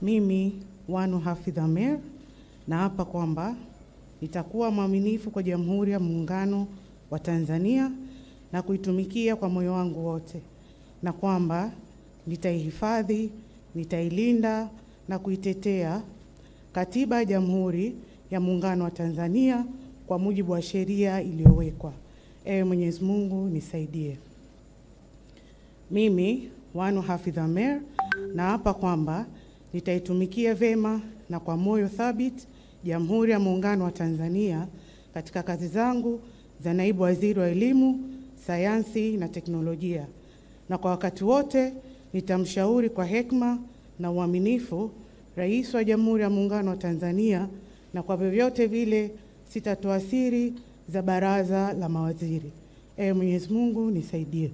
Mimi Wanu Hafidh Ameir naapa kwamba nitakuwa mwaminifu kwa Jamhuri ya Muungano wa Tanzania na kuitumikia kwa moyo wangu wote, na kwamba nitaihifadhi, nitailinda na kuitetea Katiba ya Jamhuri ya Muungano wa Tanzania kwa mujibu wa sheria iliyowekwa. Ewe Mwenyezi Mungu nisaidie. Mimi Wanu Hafidh Ameir naapa kwamba nitaitumikia vema na kwa moyo thabiti Jamhuri ya Muungano wa Tanzania katika kazi zangu za Naibu Waziri wa Elimu, Sayansi na Teknolojia, na kwa wakati wote nitamshauri kwa hekima na uaminifu Rais wa Jamhuri ya Muungano wa Tanzania, na kwa vyovyote vile sitatoa siri za Baraza la Mawaziri. Ewe Mwenyezi Mungu nisaidie.